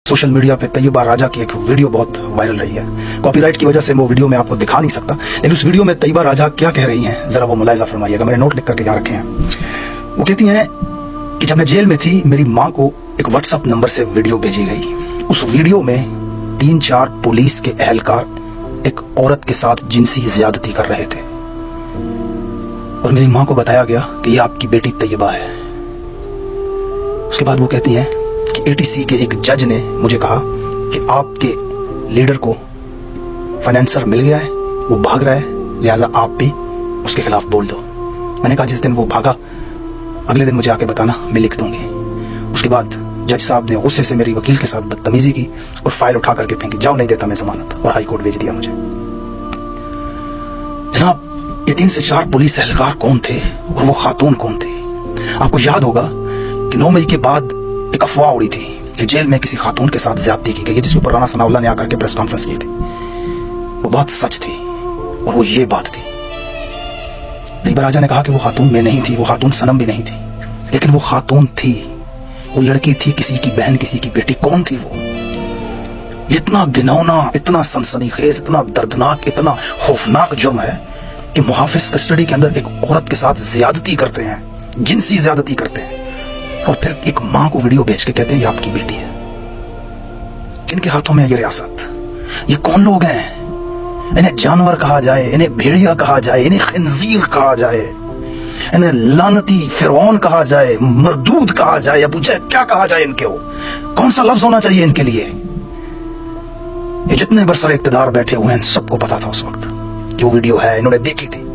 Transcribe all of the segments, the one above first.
Social media पे तैयबा राजा की एक वीडियो बहुत वायरल रही है। कॉपीराइट की वजह से वो वीडियो मैं आपको दिखा नहीं सकता, लेकिन उस वीडियो में तैयबा राजा क्या कह रही हैं जरा वो मुलाहिजा फरमाइएगा। मैंने नोट लिख करके यहाँ रखे हैं। वो कहती हैं कि जब मैं जेल में थी मेरी माँ को एक व्हाट्सएप नंबर से वीडियो भेजी गई। उस वीडियो में 3-4 पुलिस के एहलकार एक औरत के साथ जिनसी ज्यादती कर रहे थे और मेरी माँ को बताया गया कि ये आपकी बेटी तैयबा है। उसके बाद वो कहती हैं कि एटीसी के एक जज ने मुझे कहा कि आपके लीडर को फाइनेंसर मिल गया है, वो भाग रहा है, लिहाजा आप भी उसके खिलाफ बोल दो। मैंने कहा जिस दिन वो भागा अगले दिन मुझे आके बताना, मैं लिख दूंगी। उसके बाद जज साहब ने गुस्से से मेरी वकील के साथ बदतमीजी की और फाइल उठा करके फेंकी, जाओ नहीं देता मैं जमानत, और हाई कोर्ट भेज दिया मुझे। जनाब ये 3 से 4 पुलिस एहलकार कौन थे और वो खातून कौन थी? आपको याद होगा कि 9 मई के बाद एक अफवाह उड़ी थी कि जेल में किसी खातून के साथ ज्यादती की गई, जिसके ऊपर राना सनाउल्लाह ने आकर के प्रेस कॉन्फ्रेंस की थी। वो बात सच थी और वो ये बात थी। तैयबा राजा ने कहा कि वो खातून मैं नहीं थी, वो खातून सनम भी नहीं थी, लेकिन वो खातून थी, वो लड़की थी, किसी की बहन, किसी की बेटी। कौन थी वो? इतना घिनौना, इतना सनसनीखेज, इतना दर्दनाक, इतना खौफनाक जुर्म है कि मुहाफिज कस्टडी के अंदर एक औरत के साथ ज्यादती करते हैं, जिनसी ज्यादती करते हैं, और फिर एक मां को वीडियो भेज के कहते हैं ये आपकी बेटी है। किनके हाथों में ये रियासत? ये कौन लोग हैं? इन्हें जानवर कहा जाए, इन्हें भेड़िया कहा जाए, इन्हें खिंजीर कहा जाए, इन्हें लानती फिरौन कहा जाए, मरदूद कहा जाए, अबू जहल क्या कहा जाए इनके? वो कौन सा लफ्ज होना चाहिए इनके लिए? ये जितने बरसर इक्तदार बैठे हुए हैं सबको पता था उस वक्त कि वो वीडियो है, इन्होंने देखी थी।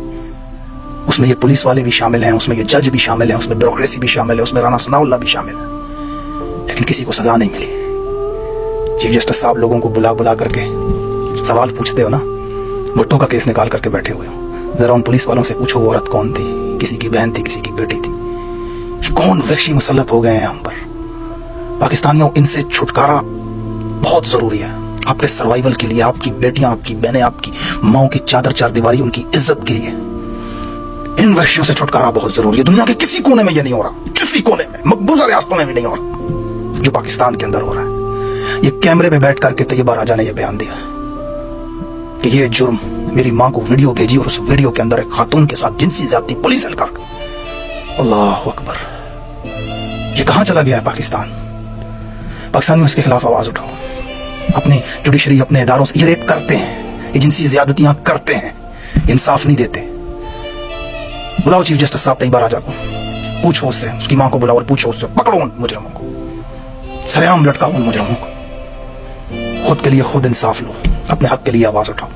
उसमें ये पुलिस वाले भी शामिल हैं, उसमें ये जज भी शामिल हैं, उसमें ब्यूरोक्रेसी भी शामिल है, उसमें राना सनाउल्लाह भी शामिल है, लेकिन किसी को सजा नहीं मिली। चीफ जस्टिस साहब लोगों को बुला बुला करके सवाल पूछते हो ना, भुट्टो का केस निकाल करके बैठे हुए हो, जरा उन पुलिस वालों से पूछो वो औरत कौन थी, किसी की बहन थी, किसी की बेटी थी। कौन वहशी मुसल्लत हो गए हैं हम पर। पाकिस्तानियों, इनसे छुटकारा बहुत जरूरी है आपके सर्वाइवल के लिए, आपकी बेटियां, आपकी बहनें, आपकी माओ की चादर चार दीवारी, उनकी इज्जत के लिए। इन वहशियों से छुटकारा बहुत जरूरी है। दुनिया के किसी कोने में ये नहीं हो रहा, किसी कोने में, मकबूजा रियासतों में भी नहीं हो रहा जो पाकिस्तान के अंदर हो रहा है। ये कैमरे पे बैठ करके तैयबा राजा ने यह बयान दिया कि ये जुर्म, मेरी मां को वीडियो भेजी और उस वीडियो के अंदर एक खातून के साथ जिनसी ज्यादती, पुलिस एहलकार। अल्लाह अकबर, ये कहां चला गया है पाकिस्तान? पाकिस्तानियों इसके खिलाफ आवाज उठाओ। अपनी जुडिशरी, अपने इदारों से ये रेप करते हैं, ये जिनसी ज्यादतियां करते हैं, इंसाफ नहीं देते। बुलाओ चीफ जस्टिस साहब तैयबा राजा को, पूछो उससे, उसकी मां को बुलाओ और पूछो उससे, पकड़ो उन मुजरिमों को, सरेआम लटकाओ उन मुजरिमों को। खुद के लिए खुद इंसाफ लो, अपने हक के लिए आवाज उठाओ।